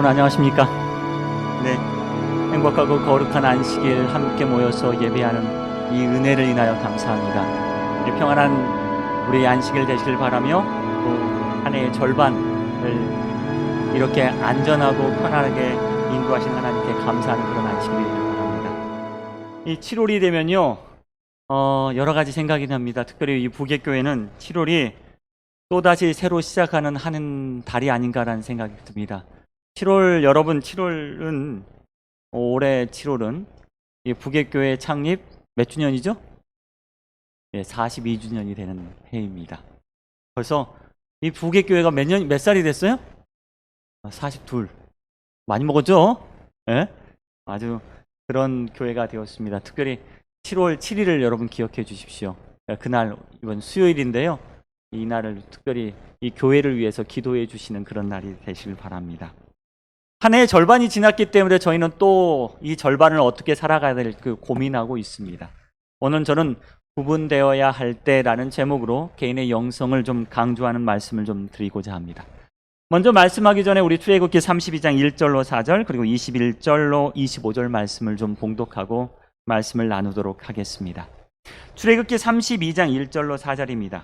여러분 안녕하십니까? 네, 행복하고 거룩한 안식일 함께 모여서 예배하는 이 은혜를 인하여 감사합니다. 평안한 우리 안식일 되시길 바라며 또 한 해의 절반을 이렇게 안전하고 편안하게 인도하신 하나님께 감사하는 그런 안식일이 되길 바랍니다. 이 7월이 되면요, 여러 가지 생각이 납니다. 특별히 이 부객교회는 7월이 또다시 새로 시작하는 한 달이 아닌가라는 생각이 듭니다. 7월, 여러분 7월은, 올해 7월은 이 부객교회 창립 몇 주년이죠? 예, 42주년이 되는 해입니다. 벌써 이 부객교회가 몇 살이 됐어요? 42. 많이 먹었죠? 예? 아주 그런 교회가 되었습니다. 특별히 7월 7일을 여러분 기억해 주십시오. 그날 이번 수요일인데요. 이 날을 특별히 이 교회를 위해서 기도해 주시는 그런 날이 되시길 바랍니다. 한 해의 절반이 지났기 때문에 저희는 또 이 절반을 어떻게 살아가야 될지 고민하고 있습니다. 오늘 저는 구분되어야 할 때라는 제목으로 개인의 영성을 좀 강조하는 말씀을 좀 드리고자 합니다. 먼저 말씀하기 전에 우리 출애굽기 32장 1절로 4절 그리고 21절로 25절 말씀을 좀 봉독하고 말씀을 나누도록 하겠습니다. 출애굽기 32장 1절로 4절입니다.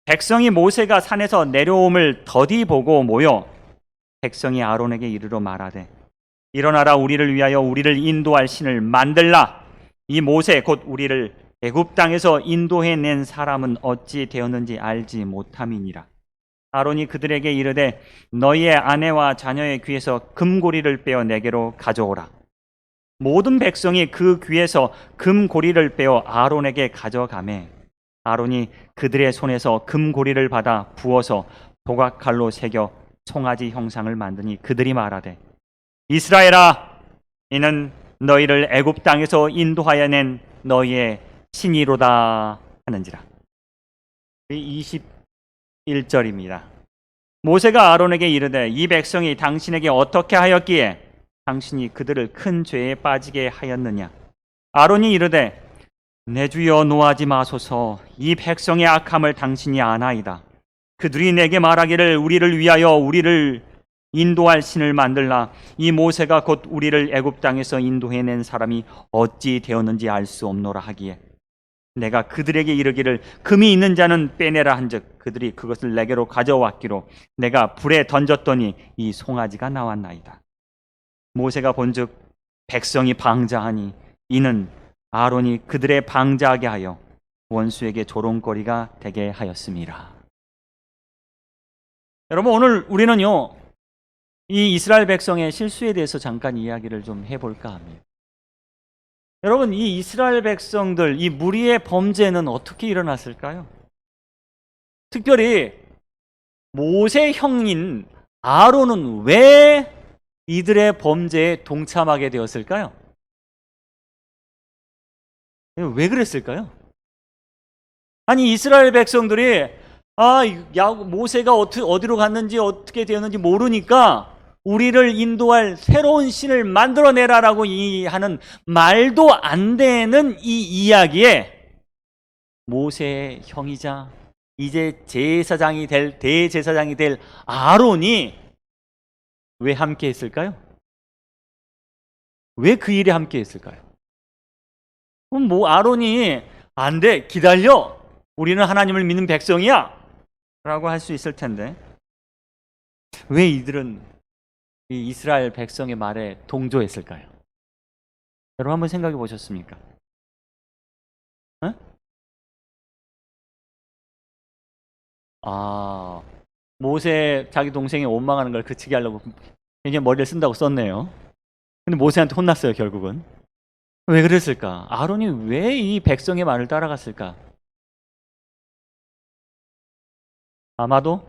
백성이 모세가 산에서 내려옴을 더디 보고 모여 백성이 아론에게 이르러 말하되 일어나라, 우리를 위하여 우리를 인도할 신을 만들라. 이 모세 곧 우리를 애굽 땅에서 인도해낸 사람은 어찌 되었는지 알지 못함이니라. 아론이 그들에게 이르되 너희의 아내와 자녀의 귀에서 금고리를 빼어 내게로 가져오라. 모든 백성이 그 귀에서 금고리를 빼어 아론에게 가져가매 아론이 그들의 손에서 금고리를 받아 부어서 도각칼로 새겨 송아지 형상을 만드니 그들이 말하되 이스라엘아, 이는 너희를 애굽 땅에서 인도하여 낸 너희의 신이로다 하는지라. 21절입니다. 모세가 아론에게 이르되 이 백성이 당신에게 어떻게 하였기에 당신이 그들을 큰 죄에 빠지게 하였느냐. 아론이 이르되 내 주여 노하지 마소서. 이 백성의 악함을 당신이 아나이다. 그들이 내게 말하기를 우리를 위하여 우리를 인도할 신을 만들라. 이 모세가 곧 우리를 애굽 땅에서 인도해낸 사람이 어찌 되었는지 알 수 없노라 하기에 내가 그들에게 이르기를 금이 있는 자는 빼내라 한즉 그들이 그것을 내게로 가져왔기로 내가 불에 던졌더니 이 송아지가 나왔나이다. 모세가 본즉 백성이 방자하니 이는 아론이 그들의 방자하게 하여 원수에게 조롱거리가 되게 하였습니다. 여러분, 오늘 우리는요, 이 이스라엘 백성의 실수에 대해서 잠깐 이야기를 좀 해볼까 합니다. 여러분, 이 이스라엘 백성들, 이 무리의 범죄는 어떻게 일어났을까요? 특별히 모세 형인 아론은 왜 이들의 범죄에 동참하게 되었을까요? 왜 그랬을까요? 아니, 이스라엘 백성들이 모세가 어디로 갔는지 어떻게 되었는지 모르니까 우리를 인도할 새로운 신을 만들어내라라고 하는 말도 안 되는 이 이야기에 모세의 형이자 이제 대제사장이 될 아론이 왜 함께 했을까요? 왜 그 일에 함께 했을까요? 그럼 아론이 안 돼, 기다려, 우리는 하나님을 믿는 백성이야 라고 할 수 있을 텐데 왜 이들은 이 이스라엘 백성의 말에 동조했을까요? 여러분 한번 생각해 보셨습니까? 모세 자기 동생이 원망하는 걸 그치게 하려고 굉장히 머리를 쓴다고 썼네요. 근데 모세한테 혼났어요, 결국은. 왜 그랬을까? 아론이 왜 이 백성의 말을 따라갔을까? 아마도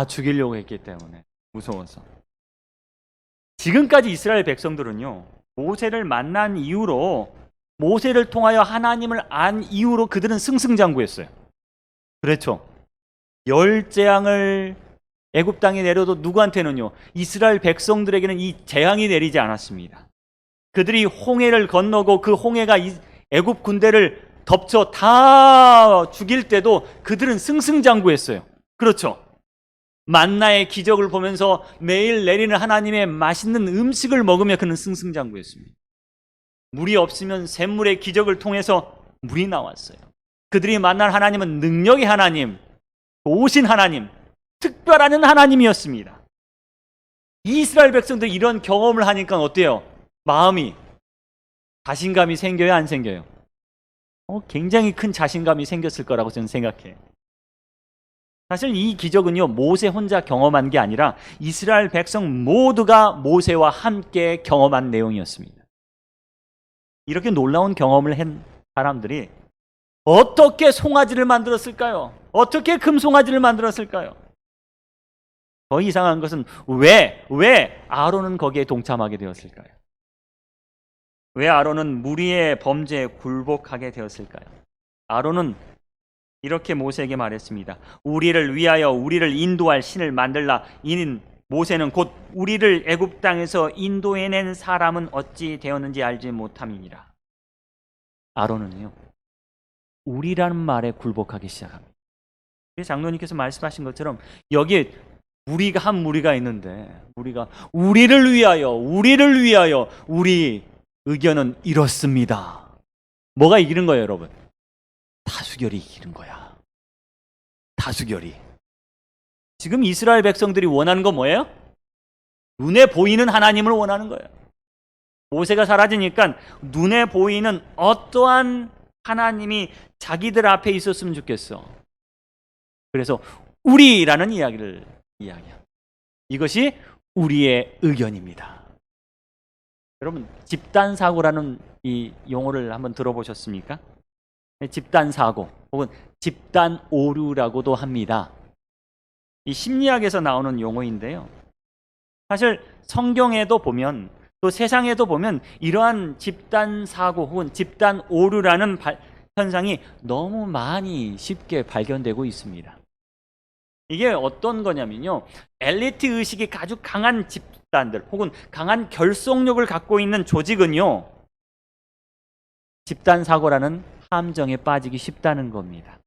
죽이려고 했기 때문에 무서워서. 지금까지 이스라엘 백성들은요, 모세를 만난 이후로, 모세를 통하여 하나님을 안 이후로 그들은 승승장구했어요. 그렇죠. 10재앙을 애굽 땅에 내려도 누구한테는요, 이스라엘 백성들에게는 이 재앙이 내리지 않았습니다. 그들이 홍해를 건너고 그 홍해가 애굽 군대를 덮쳐 다 죽일 때도 그들은 승승장구했어요. 그렇죠. 만나의 기적을 보면서 매일 내리는 하나님의 맛있는 음식을 먹으며 그는 승승장구했습니다. 물이 없으면 샘물의 기적을 통해서 물이 나왔어요. 그들이 만난 하나님은 능력의 하나님, 오신 하나님, 특별한 하나님이었습니다. 이스라엘 백성들이 이런 경험을 하니까 어때요? 마음이, 자신감이 생겨요, 안 생겨요? 굉장히 큰 자신감이 생겼을 거라고 저는 생각해요. 사실 이 기적은요, 모세 혼자 경험한 게 아니라 이스라엘 백성 모두가 모세와 함께 경험한 내용이었습니다. 이렇게 놀라운 경험을 한 사람들이 어떻게 송아지를 만들었을까요? 어떻게 금송아지를 만들었을까요? 더 이상한 것은 왜 아론은 거기에 동참하게 되었을까요? 왜 아론은 무리의 범죄에 굴복하게 되었을까요? 아론은 이렇게 모세에게 말했습니다. 우리를 위하여 우리를 인도할 신을 만들라. 이는 모세는 곧 우리를 애굽 땅에서 인도해낸 사람은 어찌 되었는지 알지 못함이니라. 아론은요, 우리라는 말에 굴복하기 시작합니다. 장로님께서 말씀하신 것처럼 여기에 무리가 한 무리가 있는데, 우리가 우리를 위하여 우리 의견은 이렇습니다. 뭐가 이기는 거예요, 여러분? 다수결이 이기는 거야. 다수결이. 지금 이스라엘 백성들이 원하는 건 뭐예요? 눈에 보이는 하나님을 원하는 거예요. 모세가 사라지니까 눈에 보이는 어떠한 하나님이 자기들 앞에 있었으면 좋겠어. 그래서 우리라는 이야기를 이야기합니다. 이것이 우리의 의견입니다. 여러분, 집단사고라는 이 용어를 한번 들어보셨습니까? 집단사고 혹은 집단오류라고도 합니다. 이 심리학에서 나오는 용어인데요. 사실 성경에도 보면 또 세상에도 보면 이러한 집단사고 혹은 집단오류라는 현상이 너무 많이 쉽게 발견되고 있습니다. 이게 어떤 거냐면요, 엘리트 의식이 아주 강한 집단들 혹은 강한 결속력을 갖고 있는 조직은요, 집단사고라는 함정에 빠지기 쉽다는 겁니다.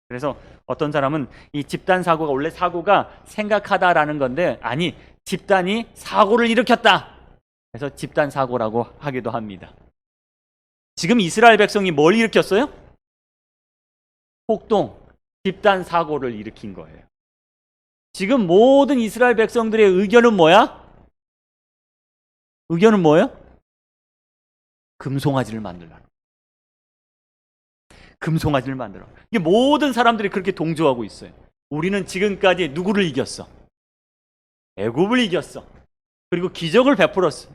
그래서 어떤 사람은 이 집단사고가 원래 사고가 생각하다라는 건데, 아니, 집단이 사고를 일으켰다, 그래서 집단사고라고 하기도 합니다. 지금 이스라엘 백성이 뭘 일으켰어요? 폭동, 집단사고를 일으킨 거예요. 지금 모든 이스라엘 백성들의 의견은 뭐야? 의견은 뭐예요? 금송아지를 만들라는. 금송아지를 만들어. 이게 모든 사람들이 그렇게 동조하고 있어요. 우리는 지금까지 누구를 이겼어? 애굽을 이겼어. 그리고 기적을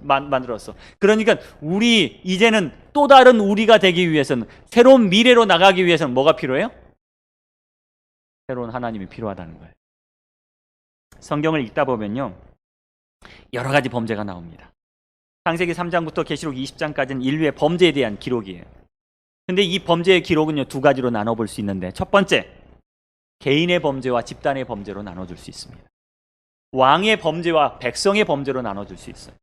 만들었어. 그러니까 우리 이제는 또 다른 우리가 되기 위해서는, 새로운 미래로 나가기 위해서는 뭐가 필요해요? 새로운 하나님이 필요하다는 거예요. 성경을 읽다 보면요, 여러 가지 범죄가 나옵니다. 창세기 3장부터 계시록 20장까지는 인류의 범죄에 대한 기록이에요. 근데 이 범죄의 기록은요, 두 가지로 나눠볼 수 있는데, 첫 번째, 개인의 범죄와 집단의 범죄로 나눠줄 수 있습니다. 왕의 범죄와 백성의 범죄로 나눠줄 수 있어요.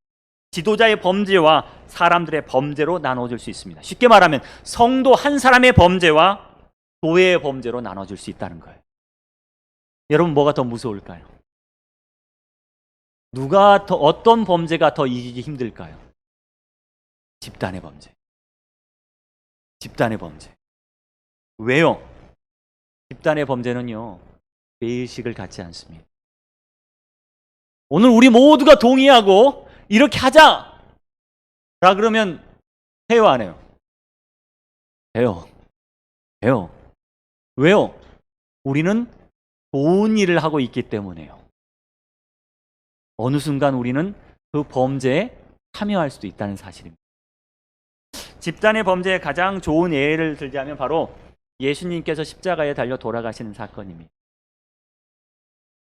지도자의 범죄와 사람들의 범죄로 나눠줄 수 있습니다. 쉽게 말하면 성도 한 사람의 범죄와 교회의 범죄로 나눠줄 수 있다는 거예요. 여러분, 뭐가 더 무서울까요? 어떤 범죄가 더 이기기 힘들까요? 집단의 범죄. 집단의 범죄. 왜요? 집단의 범죄는요, 죄의식을 갖지 않습니다. 오늘 우리 모두가 동의하고 이렇게 하자! 라 그러면 해요, 안 해요? 해요. 왜요? 우리는 좋은 일을 하고 있기 때문에요. 어느 순간 우리는 그 범죄에 참여할 수도 있다는 사실입니다. 집단의 범죄의 가장 좋은 예를 들자면 바로 예수님께서 십자가에 달려 돌아가시는 사건입니다.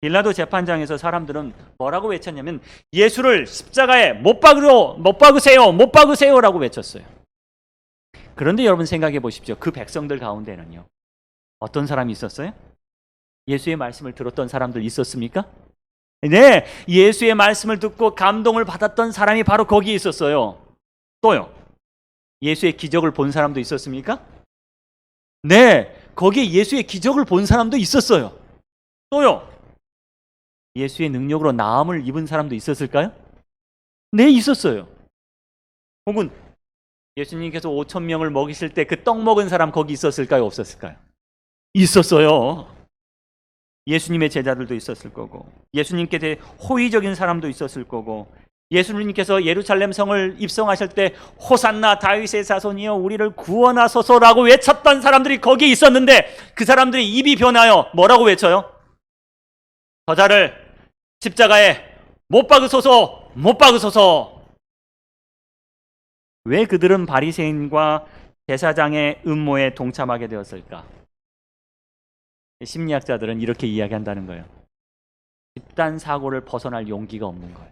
빌라도 재판장에서 사람들은 뭐라고 외쳤냐면, 예수를 십자가에 못 박으세요 라고 외쳤어요. 그런데 여러분 생각해 보십시오. 그 백성들 가운데는요, 어떤 사람이 있었어요? 예수의 말씀을 들었던 사람들 있었습니까? 네, 예수의 말씀을 듣고 감동을 받았던 사람이 바로 거기에 있었어요. 또요, 예수의 기적을 본 사람도 있었습니까? 네, 거기에 예수의 기적을 본 사람도 있었어요. 또요, 예수의 능력으로 나음을 입은 사람도 있었을까요? 네, 있었어요. 혹은 예수님께서 5천 명을 먹이실 때 그 떡 먹은 사람 거기 있었을까요? 없었을까요? 있었어요. 예수님의 제자들도 있었을 거고, 예수님께 대해 호의적인 사람도 있었을 거고, 예수님께서 예루살렘 성을 입성하실 때 호산나 다윗의 자손이여 우리를 구원하소서라고 외쳤던 사람들이 거기에 있었는데, 그 사람들이 입이 변하여 뭐라고 외쳐요? 저자를 십자가에 못 박으소서, 못 박으소서. 왜 그들은 바리새인과 제사장의 음모에 동참하게 되었을까? 심리학자들은 이렇게 이야기한다는 거예요. 집단 사고를 벗어날 용기가 없는 거예요.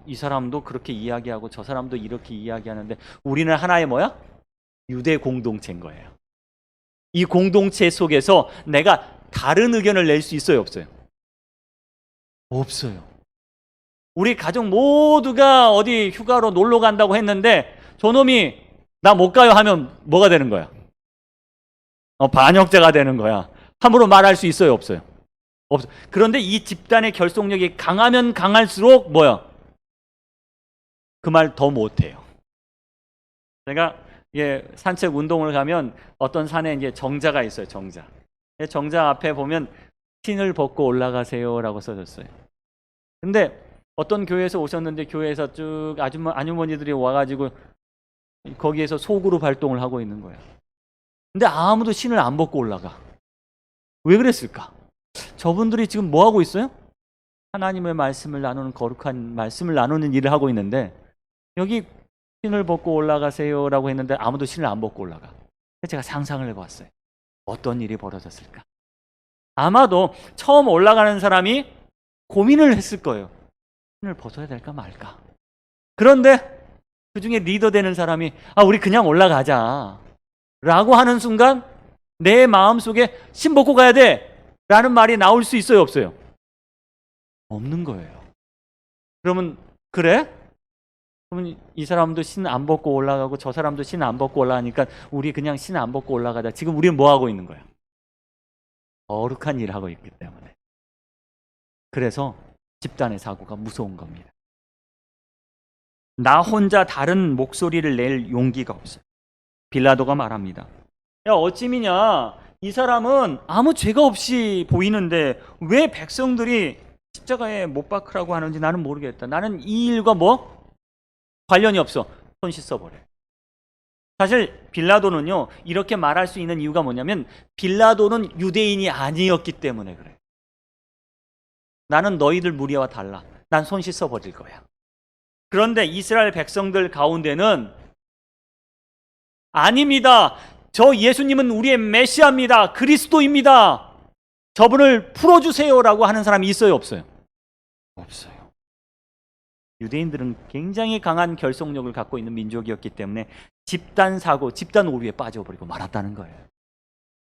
이 사람도 그렇게 이야기하고 저 사람도 이렇게 이야기하는데 우리는 하나의 뭐야? 유대 공동체인 거예요. 이 공동체 속에서 내가 다른 의견을 낼 수 있어요, 없어요? 없어요. 우리 가족 모두가 어디 휴가로 놀러 간다고 했는데 저놈이 나 못 가요 하면 뭐가 되는 거야? 반역자가 되는 거야. 함부로 말할 수 있어요, 없어요? 없어. 그런데 이 집단의 결속력이 강하면 강할수록 뭐야? 그 말 더 못해요. 제가 산책 운동을 가면 어떤 산에 이제 정자가 있어요, 정자. 정자 앞에 보면 신을 벗고 올라가세요라고 써졌어요. 근데 어떤 교회에서 오셨는데 교회에서 쭉 아주머니들이 와가지고 거기에서 소그룹 활동을 하고 있는 거예요. 근데 아무도 신을 안 벗고 올라가. 왜 그랬을까? 저분들이 지금 뭐 하고 있어요? 하나님의 말씀을 나누는 거룩한 말씀을 나누는 일을 하고 있는데 여기 신을 벗고 올라가세요라고 했는데 아무도 신을 안 벗고 올라가. 제가 상상을 해봤어요. 어떤 일이 벌어졌을까? 아마도 처음 올라가는 사람이 고민을 했을 거예요. 신을 벗어야 될까 말까? 그런데 그 중에 리더 되는 사람이 우리 그냥 올라가자 라고 하는 순간 내 마음속에 신 벗고 가야 돼 라는 말이 나올 수 있어요, 없어요? 없는 거예요. 그러면 그래? 그러면 이 사람도 신 안 벗고 올라가고 저 사람도 신 안 벗고 올라가니까 우리 그냥 신 안 벗고 올라가자. 지금 우리는 뭐 하고 있는 거야? 거룩한 일을 하고 있기 때문에. 그래서 집단의 사고가 무서운 겁니다. 나 혼자 다른 목소리를 낼 용기가 없어요. 빌라도가 말합니다. 야, 어찌미냐? 이 사람은 아무 죄가 없이 보이는데 왜 백성들이 십자가에 못 박으라고 하는지 나는 모르겠다. 나는 이 일과 관련이 없어. 손 씻어버려. 사실 빌라도는요, 이렇게 말할 수 있는 이유가 뭐냐면 빌라도는 유대인이 아니었기 때문에 그래. 나는 너희들 무리와 달라. 난 손 씻어버릴 거야. 그런데 이스라엘 백성들 가운데는 아닙니다. 저 예수님은 우리의 메시아입니다. 그리스도입니다. 저분을 풀어주세요라고 하는 사람이 있어요, 없어요? 없어요. 유대인들은 굉장히 강한 결속력을 갖고 있는 민족이었기 때문에 집단 사고, 집단 오류에 빠져버리고 말았다는 거예요.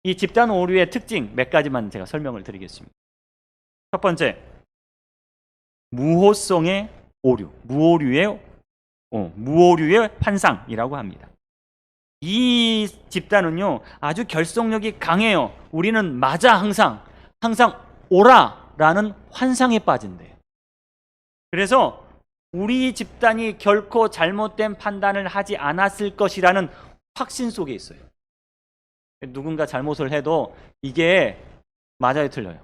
이 집단 오류의 특징 몇 가지만 제가 설명을 드리겠습니다. 첫 번째, 무호성의 오류, 무오류의 환상이라고 합니다. 이 집단은요 아주 결속력이 강해요. 우리는 맞아, 항상 옳아라는 환상에 빠진대요. 그래서 우리 집단이 결코 잘못된 판단을 하지 않았을 것이라는 확신 속에 있어요. 누군가 잘못을 해도 이게 맞아요, 틀려요?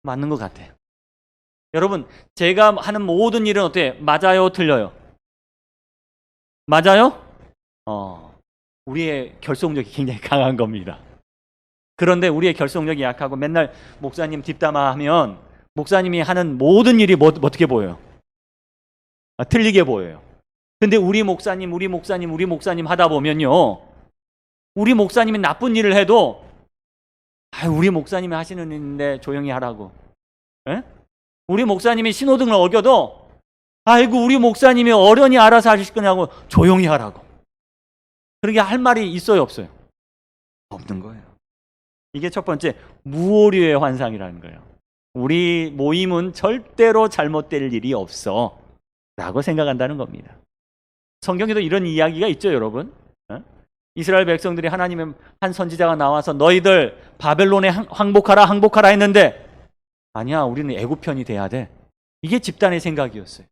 맞는 것 같아요. 여러분, 제가 하는 모든 일은 어때요? 맞아요, 틀려요? 맞아요? 우리의 결속력이 굉장히 강한 겁니다. 그런데 우리의 결속력이 약하고 맨날 목사님 뒷담화하면 목사님이 하는 모든 일이 어떻게 보여요? 틀리게 보여요. 근데 우리 목사님 하다 보면요, 우리 목사님이 나쁜 일을 해도 우리 목사님이 하시는 일인데 조용히 하라고. 에? 우리 목사님이 신호등을 어겨도 아이고 우리 목사님이 어련히 알아서 하실 거냐고 조용히 하라고. 그렇게 할 말이 있어요, 없어요? 없는 거예요. 이게 첫 번째, 무오류의 환상이라는 거예요. 우리 모임은 절대로 잘못될 일이 없어 라고 생각한다는 겁니다. 성경에도 이런 이야기가 있죠, 여러분. 이스라엘 백성들이 하나님의 한 선지자가 나와서 너희들 바벨론에 항복하라 했는데 아니야, 우리는 애굽 편이 돼야 돼. 이게 집단의 생각이었어요.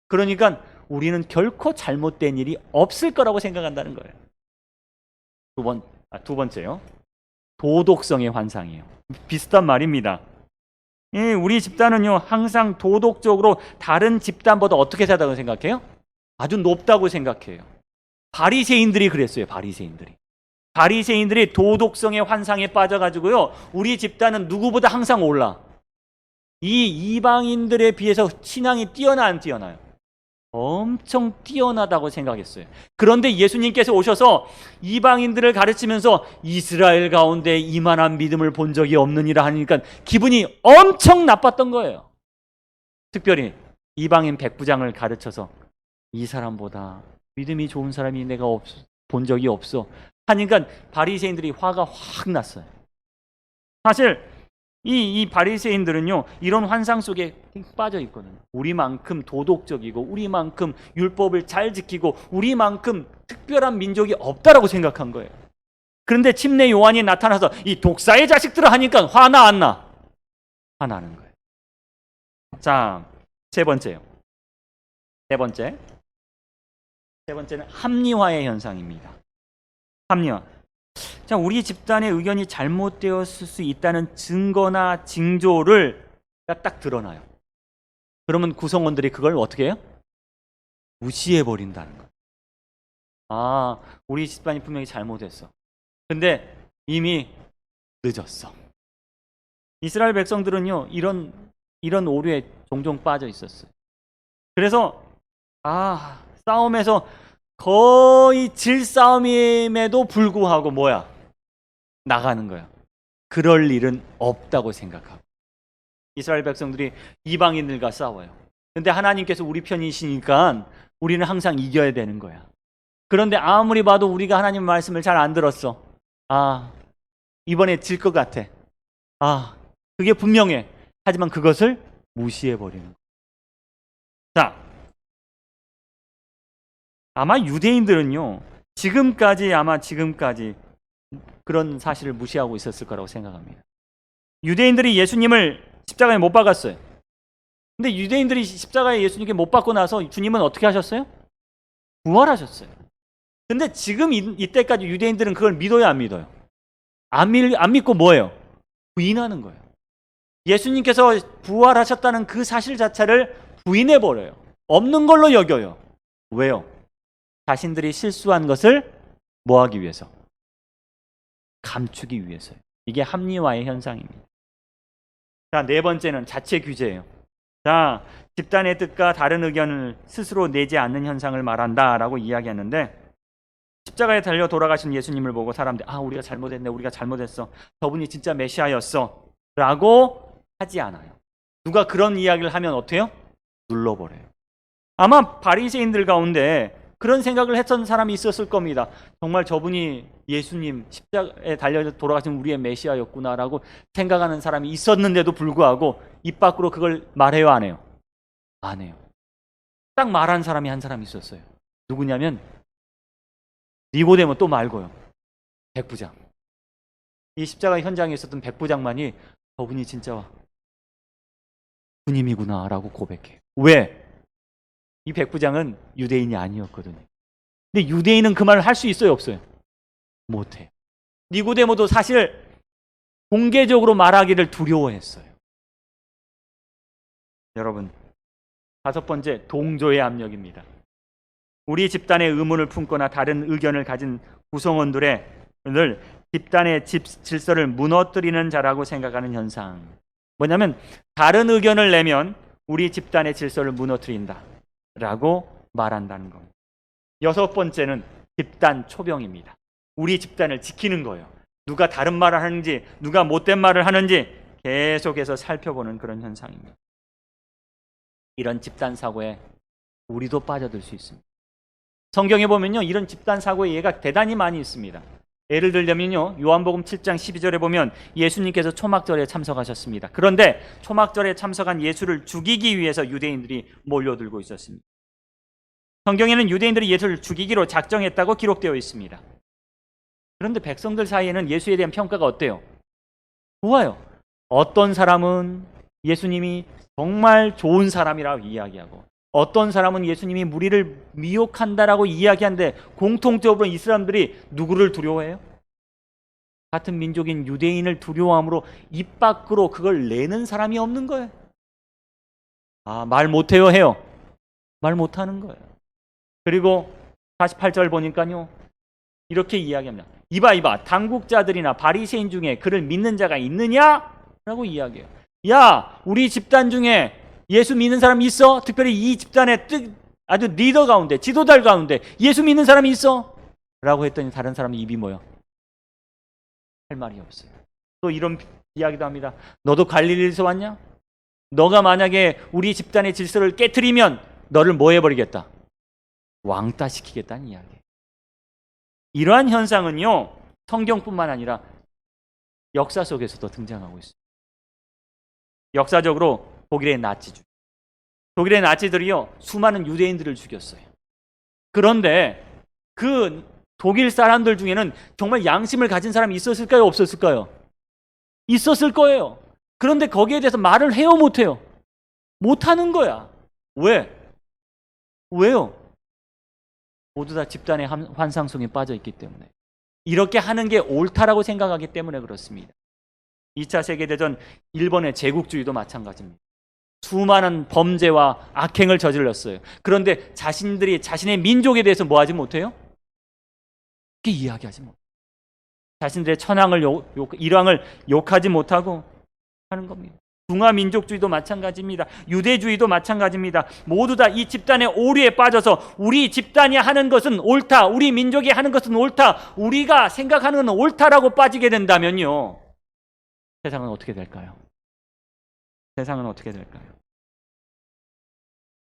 그러니까 우리는 결코 잘못된 일이 없을 거라고 생각한다는 거예요. 두 번째요. 도덕성의 환상이에요. 비슷한 말입니다. 우리 집단은요, 항상 도덕적으로 다른 집단보다 어떻게 살다고 생각해요? 아주 높다고 생각해요. 바리새인들이 그랬어요. 바리새인들이 도덕성의 환상에 빠져가지고요, 우리 집단은 누구보다 항상 올라. 이 이방인들에 비해서 신앙이 뛰어나 안 뛰어나요? 엄청 뛰어나다고 생각했어요. 그런데 예수님께서 오셔서 이방인들을 가르치면서 이스라엘 가운데 이만한 믿음을 본 적이 없느니라 하니까 기분이 엄청 나빴던 거예요. 특별히 이방인 백부장을 가르쳐서 이 사람보다 믿음이 좋은 사람이 내가 본 적이 없어 하니까 바리새인들이 화가 확 났어요. 사실 이 바리새인들은요, 이런 환상 속에 빠져 있거든요. 우리만큼 도덕적이고 우리만큼 율법을 잘 지키고 우리만큼 특별한 민족이 없다라고 생각한 거예요. 그런데 침례 요한이 나타나서 이 독사의 자식들을 하니까 화나 안 나? 화나는 거예요. 자, 세 번째는 합리화의 현상입니다. 합리화. 자, 우리 집단의 의견이 잘못되었을 수 있다는 증거나 징조를 딱 드러나요. 그러면 구성원들이 그걸 어떻게 해요? 무시해 버린다는 거예요. 아, 우리 집단이 분명히 잘못했어. 근데 이미 늦었어. 이스라엘 백성들은요, 이런 오류에 종종 빠져 있었어요. 그래서 싸움에서 거의 질 싸움임에도 불구하고 나가는 거야. 그럴 일은 없다고 생각하고. 이스라엘 백성들이 이방인들과 싸워요. 근데 하나님께서 우리 편이시니까 우리는 항상 이겨야 되는 거야. 그런데 아무리 봐도 우리가 하나님 말씀을 잘 안 들었어. 이번에 질 것 같아. 그게 분명해. 하지만 그것을 무시해 버리는 거야. 자, 아마 유대인들은요, 지금까지 그런 사실을 무시하고 있었을 거라고 생각합니다. 유대인들이 예수님을 십자가에 못 박았어요. 근데 유대인들이 십자가에 예수님께 못 박고 나서 주님은 어떻게 하셨어요? 부활하셨어요. 근데 지금 이때까지 유대인들은 그걸 믿어요, 안 믿어요? 안 믿고 뭐예요? 부인하는 거예요. 예수님께서 부활하셨다는 그 사실 자체를 부인해버려요. 없는 걸로 여겨요. 왜요? 자신들이 실수한 것을 뭐하기 위해서? 감추기 위해서요. 이게 합리화의 현상입니다. 자, 네 번째는 자체 규제예요. 자, 집단의 뜻과 다른 의견을 스스로 내지 않는 현상을 말한다라고 이야기하는데, 십자가에 달려 돌아가신 예수님을 보고 사람들 우리가 잘못했네, 우리가 잘못했어, 저분이 진짜 메시아였어 라고 하지 않아요. 누가 그런 이야기를 하면 어때요? 눌러버려요. 아마 바리새인들 가운데 그런 생각을 했던 사람이 있었을 겁니다. 정말 저분이 예수님 십자가에 달려 돌아가신 우리의 메시아였구나라고 생각하는 사람이 있었는데도 불구하고 입 밖으로 그걸 말해요, 안 해요? 안 해요. 딱 말한 사람이 한 사람 있었어요. 누구냐면 니고데모, 또 말고요, 백부장. 이 십자가 현장에 있었던 백부장만이 저분이 진짜 주님이구나 라고 고백해요. 왜? 이 백부장은 유대인이 아니었거든요. 근데 유대인은 그 말을 할 수 있어요, 없어요? 못해요. 니고데모도 사실 공개적으로 말하기를 두려워했어요. 여러분, 다섯 번째, 동조의 압력입니다. 우리 집단의 의문을 품거나 다른 의견을 가진 구성원들을 집단의 질서를 무너뜨리는 자라고 생각하는 현상. 뭐냐면 다른 의견을 내면 우리 집단의 질서를 무너뜨린다 라고 말한다는 겁니다. 여섯 번째는 집단 초병입니다. 우리 집단을 지키는 거예요. 누가 다른 말을 하는지, 누가 못된 말을 하는지 계속해서 살펴보는 그런 현상입니다. 이런 집단 사고에 우리도 빠져들 수 있습니다. 성경에 보면요, 이런 집단 사고의 예가 대단히 많이 있습니다. 예를 들자면요, 요한복음 7장 12절에 보면 예수님께서 초막절에 참석하셨습니다. 그런데 초막절에 참석한 예수를 죽이기 위해서 유대인들이 몰려들고 있었습니다. 성경에는 유대인들이 예수를 죽이기로 작정했다고 기록되어 있습니다. 그런데 백성들 사이에는 예수에 대한 평가가 어때요? 좋아요. 어떤 사람은 예수님이 정말 좋은 사람이라고 이야기하고, 어떤 사람은 예수님이 무리를 미혹한다라고 이야기하는데, 공통적으로 이 사람들이 누구를 두려워해요? 같은 민족인 유대인을 두려워함으로 입 밖으로 그걸 내는 사람이 없는 거예요. 말 못해요 해요. 말 못하는 거예요. 그리고 48절 보니까요, 이렇게 이야기합니다. 이봐 당국자들이나 바리새인 중에 그를 믿는 자가 있느냐? 라고 이야기해요. 야, 우리 집단 중에 예수 믿는 사람 있어? 특별히 이 집단의 아주 리더 가운데, 지도자 가운데 예수 믿는 사람이 있어? 라고 했더니 다른 사람이 입이 모여 할 말이 없어요. 또 이런 이야기도 합니다. 너도 갈릴리에서 왔냐? 너가 만약에 우리 집단의 질서를 깨트리면 너를 뭐 해버리겠다? 왕따시키겠다는 이야기. 이러한 현상은요, 성경뿐만 아니라 역사 속에서도 등장하고 있어요. 역사적으로 독일의 나치들이요, 수많은 유대인들을 죽였어요. 그런데 그 독일 사람들 중에는 정말 양심을 가진 사람이 있었을까요? 없었을까요? 있었을 거예요. 그런데 거기에 대해서 말을 해요, 못해요? 못하는 거야. 왜요? 모두 다 집단의 환상성에 빠져 있기 때문에. 이렇게 하는 게 옳다라고 생각하기 때문에 그렇습니다. 2차 세계대전 일본의 제국주의도 마찬가지입니다. 수많은 범죄와 악행을 저질렀어요. 그런데 자신의 민족에 대해서 뭐 하지 못해요? 그렇게 이야기하지 못해요. 자신들의 일왕을 욕하지 못하고 하는 겁니다. 중화민족주의도 마찬가지입니다. 유대주의도 마찬가지입니다. 모두 다 이 집단의 오류에 빠져서 우리 집단이 하는 것은 옳다, 우리 민족이 하는 것은 옳다, 우리가 생각하는 것은 옳다라고 빠지게 된다면요, 세상은 어떻게 될까요? 세상은 어떻게 될까요?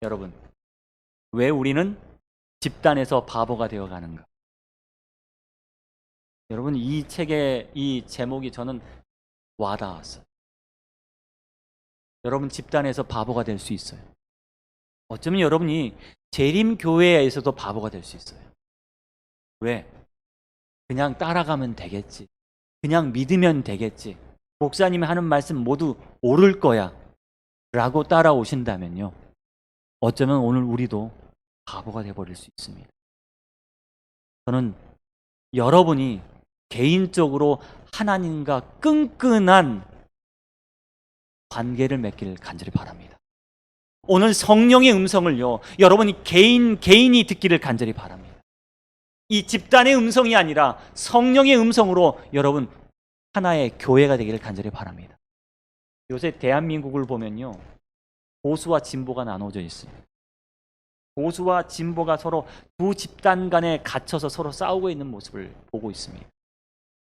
여러분, 왜 우리는 집단에서 바보가 되어가는가? 여러분, 이 책의 이 제목이 저는 와닿았어요. 여러분, 집단에서 바보가 될 수 있어요. 어쩌면 여러분이 재림교회에서도 바보가 될 수 있어요. 왜? 그냥 따라가면 되겠지, 그냥 믿으면 되겠지, 목사님이 하는 말씀 모두 옳을 거야 라고 따라오신다면요, 어쩌면 오늘 우리도 바보가 되어버릴 수 있습니다. 저는 여러분이 개인적으로 하나님과 끈끈한 관계를 맺기를 간절히 바랍니다. 오늘 성령의 음성을요, 여러분이 개인이 듣기를 간절히 바랍니다. 이 집단의 음성이 아니라 성령의 음성으로 여러분 하나의 교회가 되기를 간절히 바랍니다. 요새 대한민국을 보면요, 보수와 진보가 나눠져 있습니다. 보수와 진보가 서로 두 집단 간에 갇혀서 서로 싸우고 있는 모습을 보고 있습니다.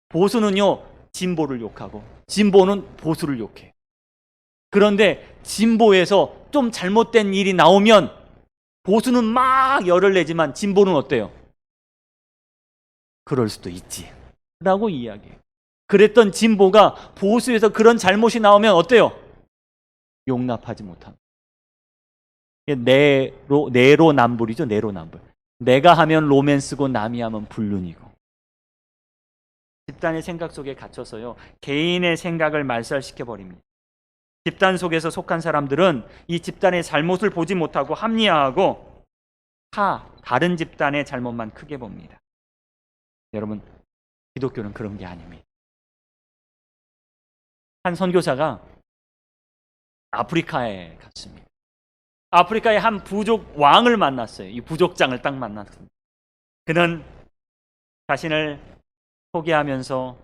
보수는요, 진보를 욕하고 진보는 보수를 욕해요. 그런데 진보에서 좀 잘못된 일이 나오면 보수는 막 열을 내지만 진보는 어때요? 그럴 수도 있지 라고 이야기해요. 그랬던 진보가 보수에서 그런 잘못이 나오면 어때요? 용납하지 못합니다. 내로남불이죠. 내로남불. 내가 하면 로맨스고 남이 하면 불륜이고. 집단의 생각 속에 갇혀서요, 개인의 생각을 말살시켜버립니다. 집단 속에서 속한 사람들은 이 집단의 잘못을 보지 못하고 합리화하고 다른 집단의 잘못만 크게 봅니다. 여러분, 기독교는 그런 게 아닙니다. 한 선교사가 아프리카에 갔습니다. 아프리카의 한 부족 왕을 만났어요. 이 부족장을 딱 만났습니다. 그는 자신을 소개하면서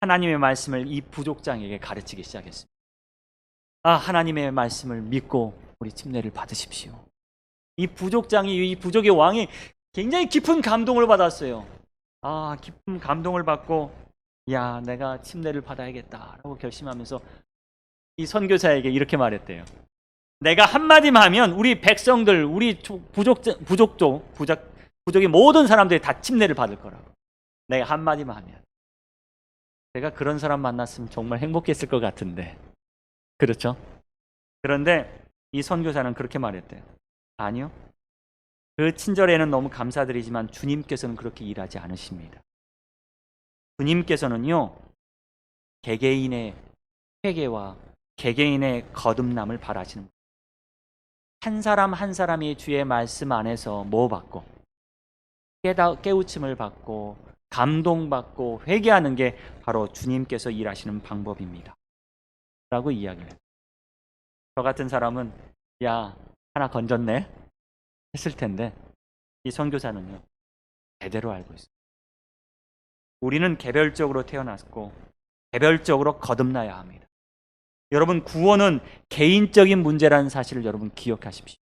하나님의 말씀을 이 부족장에게 가르치기 시작했습니다. 하나님의 말씀을 믿고 우리 침례를 받으십시오. 이 부족의 왕이 굉장히 깊은 감동을 받았어요. 깊은 감동을 받고, 내가 침례를 받아야겠다라고 결심하면서 이 선교사에게 이렇게 말했대요. 내가 한마디만 하면 우리 백성들, 우리 부족의 모든 사람들이 다 침례를 받을 거라고. 내가 한마디만 하면. 제가 그런 사람 만났으면 정말 행복했을 것 같은데. 그렇죠? 그런데 이 선교사는 그렇게 말했대요. 아니요, 그 친절에는 너무 감사드리지만 주님께서는 그렇게 일하지 않으십니다. 주님께서는요, 개개인의 회개와 개개인의 거듭남을 바라시는 거예요. 한 사람 한 사람이 주의 말씀 안에서 뭐 받고 깨우침을 받고 감동받고 회개하는 게 바로 주님께서 일하시는 방법입니다 라고 이야기를 해요. 저 같은 사람은 야 하나 건졌네 했을 텐데 이 선교사는요 제대로 알고 있어요. 우리는 개별적으로 태어났고 개별적으로 거듭나야 합니다. 여러분 구원은 개인적인 문제라는 사실을 여러분 기억하십시오.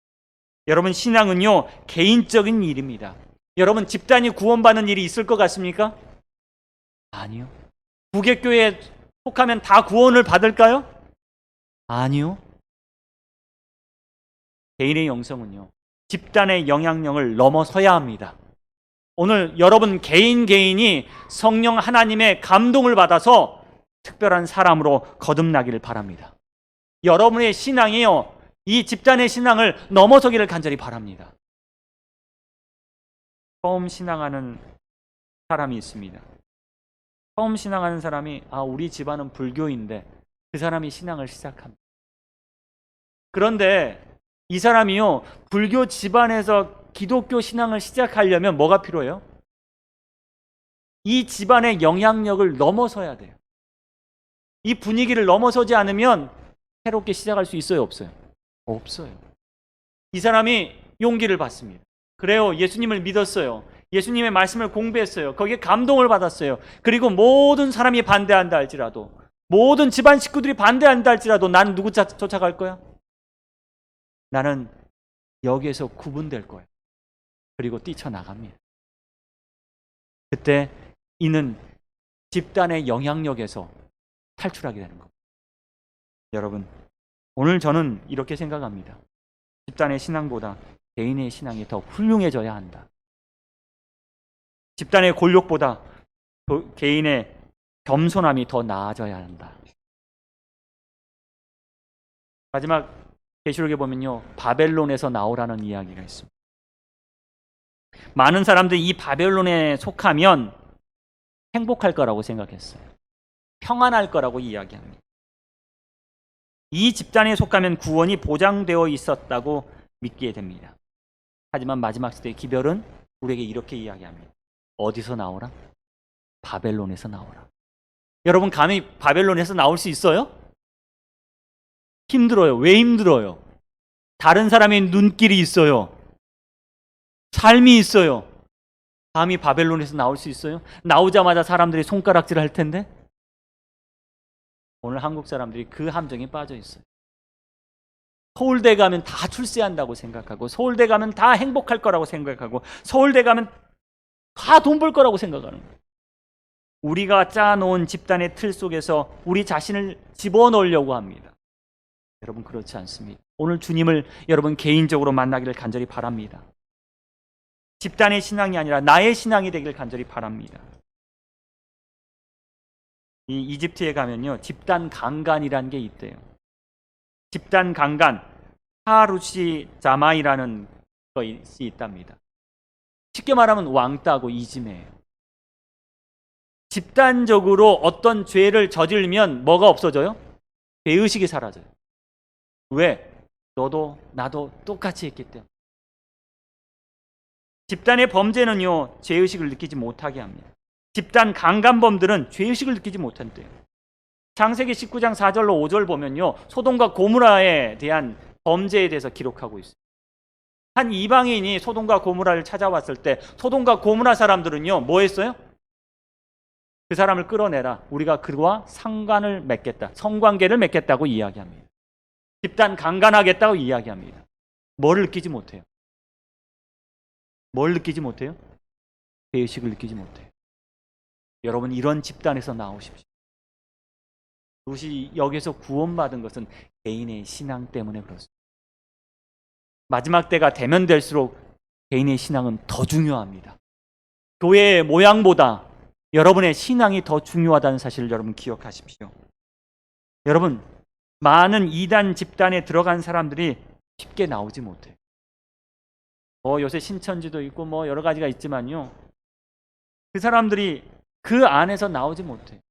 여러분 신앙은요 개인적인 일입니다. 여러분 집단이 구원받는 일이 있을 것 같습니까? 아니요. 구개교회에 속하면 다 구원을 받을까요? 아니요. 개인의 영성은요 집단의 영향력을 넘어서야 합니다. 오늘 여러분 개인이 성령 하나님의 감동을 받아서 특별한 사람으로 거듭나기를 바랍니다. 여러분의 신앙이요 이 집단의 신앙을 넘어서기를 간절히 바랍니다. 처음 신앙하는 사람이 있습니다. 처음 신앙하는 사람이 우리 집안은 불교인데 그 사람이 신앙을 시작합니다. 그런데 이 사람이요 불교 집안에서 기독교 신앙을 시작하려면 뭐가 필요해요? 이 집안의 영향력을 넘어서야 돼요. 이 분위기를 넘어서지 않으면 새롭게 시작할 수 있어요? 없어요? 없어요. 이 사람이 용기를 받습니다. 그래요. 예수님을 믿었어요. 예수님의 말씀을 공부했어요. 거기에 감동을 받았어요. 그리고 모든 사람이 반대한다 할지라도 모든 집안 식구들이 반대한다 할지라도 난 누구 쫓아갈 거야? 나는 여기에서 구분될 거야. 그리고 뛰쳐나갑니다. 그때 이는 집단의 영향력에서 탈출하게 되는 겁니다. 여러분 오늘 저는 이렇게 생각합니다. 집단의 신앙보다 개인의 신앙이 더 훌륭해져야 한다. 집단의 골욕보다 개인의 겸손함이 더 나아져야 한다. 마지막 계시록에 보면요 바벨론에서 나오라는 이야기가 있습니다. 많은 사람들이 이 바벨론에 속하면 행복할 거라고 생각했어요. 평안할 거라고 이야기합니다. 이 집단에 속하면 구원이 보장되어 있었다고 믿게 됩니다. 하지만 마지막 시대의 기별은 우리에게 이렇게 이야기합니다. 어디서 나오라? 바벨론에서 나오라. 여러분 감히 바벨론에서 나올 수 있어요? 힘들어요. 왜 힘들어요? 다른 사람의 눈길이 있어요. 삶이 있어요. 감히 바벨론에서 나올 수 있어요? 나오자마자 사람들이 손가락질 할 텐데 오늘 한국 사람들이 그 함정에 빠져 있어요. 서울대 가면 다 출세한다고 생각하고 서울대 가면 다 행복할 거라고 생각하고 서울대 가면 다 돈 벌 거라고 생각하는 거예요. 우리가 짜놓은 집단의 틀 속에서 우리 자신을 집어넣으려고 합니다. 여러분 그렇지 않습니다. 오늘 주님을 여러분 개인적으로 만나기를 간절히 바랍니다. 집단의 신앙이 아니라 나의 신앙이 되기를 간절히 바랍니다. 이 이집트에 가면요 집단 강간이라는 게 있대요. 집단 강간 하루시 자마이라는 것이 있답니다. 쉽게 말하면 왕따고 이지매예요. 집단적으로 어떤 죄를 저지르면 뭐가 없어져요? 죄의식이 사라져요. 왜? 너도 나도 똑같이 했기 때문에. 집단의 범죄는요 죄의식을 느끼지 못하게 합니다. 집단 강간범들은 죄의식을 느끼지 못한대요. 창세기 19장 4절로 5절 보면요 소돔과 고모라에 대한 범죄에 대해서 기록하고 있어요. 한 이방인이 소돔과 고모라를 찾아왔을 때 소돔과 고모라 사람들은요 뭐 했어요? 그 사람을 끌어내라. 우리가 그와 상관을 맺겠다. 성관계를 맺겠다고 이야기합니다. 집단 강간하겠다고 이야기합니다. 뭘 느끼지 못해요? 뭘 느끼지 못해요? 죄의식을 느끼지 못해요. 여러분 이런 집단에서 나오십시오. 그것이 여기서 구원받은 것은 개인의 신앙 때문에 그렇습니다. 마지막 때가 되면 될수록 개인의 신앙은 더 중요합니다. 교회의 모양보다 여러분의 신앙이 더 중요하다는 사실을 여러분 기억하십시오. 여러분 많은 이단 집단에 들어간 사람들이 쉽게 나오지 못해요. 요새 신천지도 있고 뭐 여러 가지가 있지만요. 그 사람들이 그 안에서 나오지 못해요.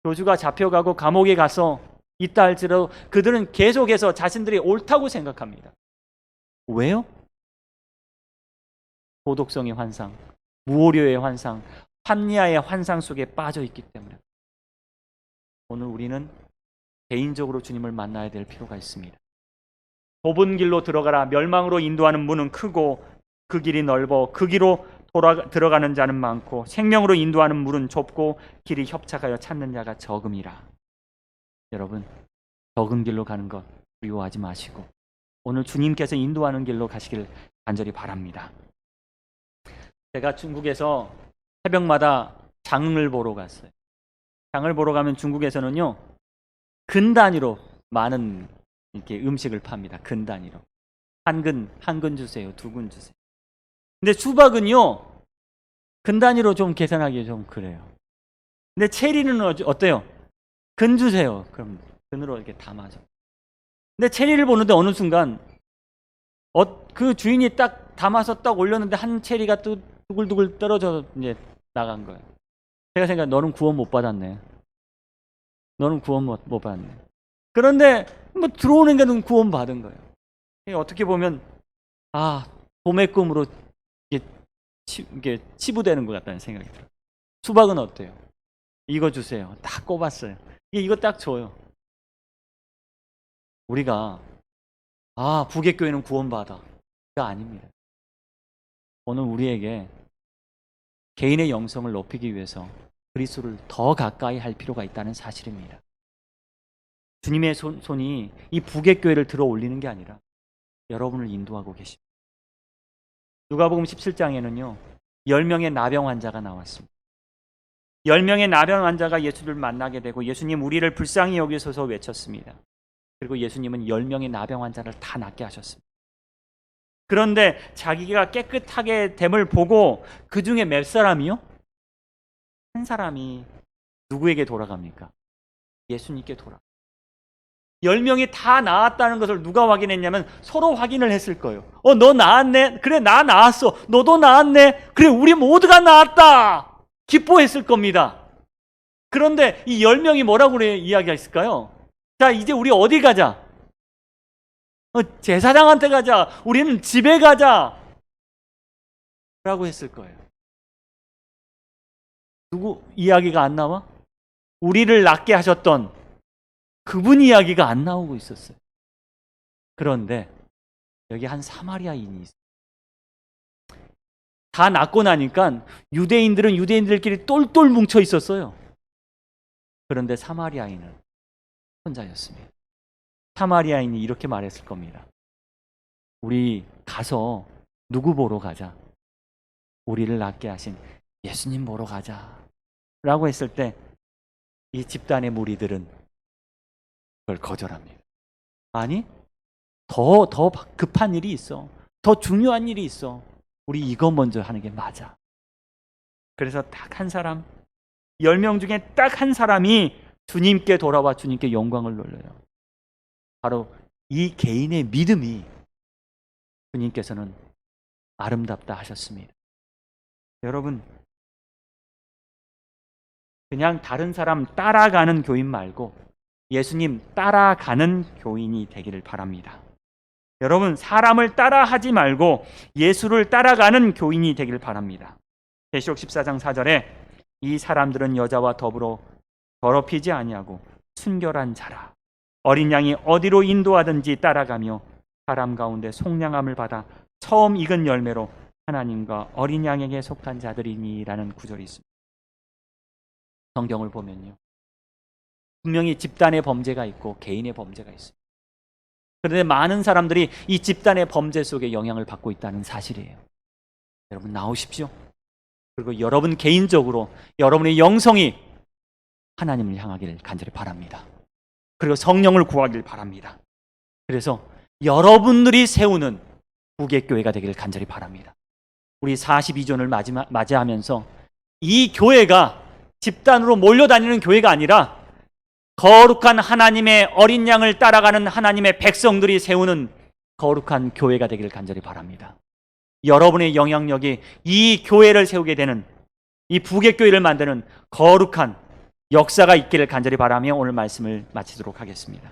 교주가 잡혀가고 감옥에 가서 있다 할지라도 그들은 계속해서 자신들이 옳다고 생각합니다. 왜요? 도덕성의 환상, 무오류의 환상, 합리화의 환상 속에 빠져 있기 때문에 오늘 우리는 개인적으로 주님을 만나야 될 필요가 있습니다. 좁은 길로 들어가라. 멸망으로 인도하는 문은 크고 그 길이 넓어 그 길로 들어가는 자는 많고 생명으로 인도하는 문은 좁고 길이 협착하여 찾는 자가 적음이라. 여러분, 적은 길로 가는 것 두려워하지 마시고 오늘 주님께서 인도하는 길로 가시길 간절히 바랍니다. 제가 중국에서 새벽마다 장을 보러 갔어요. 장을 보러 가면 중국에서는요, 근 단위로 많은 이렇게 음식을 팝니다. 근 단위로. 한 근 주세요. 2근 주세요. 근데 수박은요, 근 단위로 좀 계산하기 좀 그래요. 근데 체리는 어때요? 근 주세요. 그럼 근으로 이렇게 담아줘. 근데 체리를 보는데 어느 순간 그 주인이 딱 담아서 딱 올렸는데 한 체리가 또 두글두글 떨어져 이제 나간 거예요. 제가 생각 너는 구원 못 받았네. 너는 구원 못 받았네. 그런데 뭐 들어오는 게는 구원 받은 거예요. 어떻게 보면 도매금으로 이게 치부되는 것 같다는 생각이 들어요. 수박은 어때요? 이거 주세요. 딱 꼽았어요. 이거 딱 줘요. 우리가 부객교회는 구원받아. 그게 아닙니다. 오늘 우리에게 개인의 영성을 높이기 위해서 그리스도를 더 가까이 할 필요가 있다는 사실입니다. 주님의 손이 이 부객교회를 들어 올리는 게 아니라 여러분을 인도하고 계십니다. 누가복음 17장에는요 10명의 나병 환자가 나왔습니다. 10명의 나병 환자가 예수를 만나게 되고 예수님 우리를 불쌍히 여기소서 외쳤습니다. 그리고 예수님은 10명의 나병 환자를 다 낫게 하셨습니다. 그런데 자기가 깨끗하게 됨을 보고 그 중에 몇 사람이요? 한 사람이 누구에게 돌아갑니까? 예수님께 돌아갑니다. 10명이 다 나았다는 것을 누가 확인했냐면 서로 확인을 했을 거예요. 너 나았네? 그래, 나 나았어. 너도 나았네? 그래, 우리 모두가 나았다! 기뻐했을 겁니다. 그런데 이 10명이 뭐라고 이야기했을까요? 자, 이제 우리 어디 가자? 제사장한테 가자. 우리는 집에 가자. 라고 했을 거예요. 누구 이야기가 안 나와? 우리를 낫게 하셨던 그분 이야기가 안 나오고 있었어요. 그런데 여기 한 사마리아인이 있어요. 다 낫고 나니까 유대인들은 유대인들끼리 똘똘 뭉쳐 있었어요. 그런데 사마리아인은 혼자였습니다. 사마리아인이 이렇게 말했을 겁니다. 우리 가서 누구 보러 가자? 우리를 낫게 하신 예수님 보러 가자. 라고 했을 때 이 집단의 무리들은 그걸 거절합니다. 아니, 더 급한 일이 있어. 더 중요한 일이 있어. 우리 이거 먼저 하는 게 맞아. 그래서 딱 한 사람, 10명 중에 딱 한 사람이 주님께 돌아와 주님께 영광을 돌려요. 바로 이 개인의 믿음이 주님께서는 아름답다 하셨습니다. 여러분, 그냥 다른 사람 따라가는 교인 말고 예수님 따라가는 교인이 되기를 바랍니다. 여러분, 사람을 따라하지 말고 예수를 따라가는 교인이 되기를 바랍니다. 계시록 14장 4절에 이 사람들은 여자와 더불어 더럽히지 아니하고 순결한 자라. 어린 양이 어디로 인도하든지 따라가며 사람 가운데 속량함을 받아 처음 익은 열매로 하나님과 어린 양에게 속한 자들이니라는 구절이 있습니다. 성경을 보면요, 분명히 집단의 범죄가 있고 개인의 범죄가 있습니다. 그런데 많은 사람들이 이 집단의 범죄 속에 영향을 받고 있다는 사실이에요. 여러분, 나오십시오. 그리고 여러분 개인적으로 여러분의 영성이 하나님을 향하기를 간절히 바랍니다. 그리고 성령을 구하길 바랍니다. 그래서 여러분들이 세우는 부객교회가 되기를 간절히 바랍니다. 우리 42조를 맞이하면서 이 교회가 집단으로 몰려다니는 교회가 아니라 거룩한 하나님의 어린 양을 따라가는 하나님의 백성들이 세우는 거룩한 교회가 되기를 간절히 바랍니다. 여러분의 영향력이 이 교회를 세우게 되는, 이 부객교회를 만드는 거룩한 역사가 있기를 간절히 바라며 오늘 말씀을 마치도록 하겠습니다.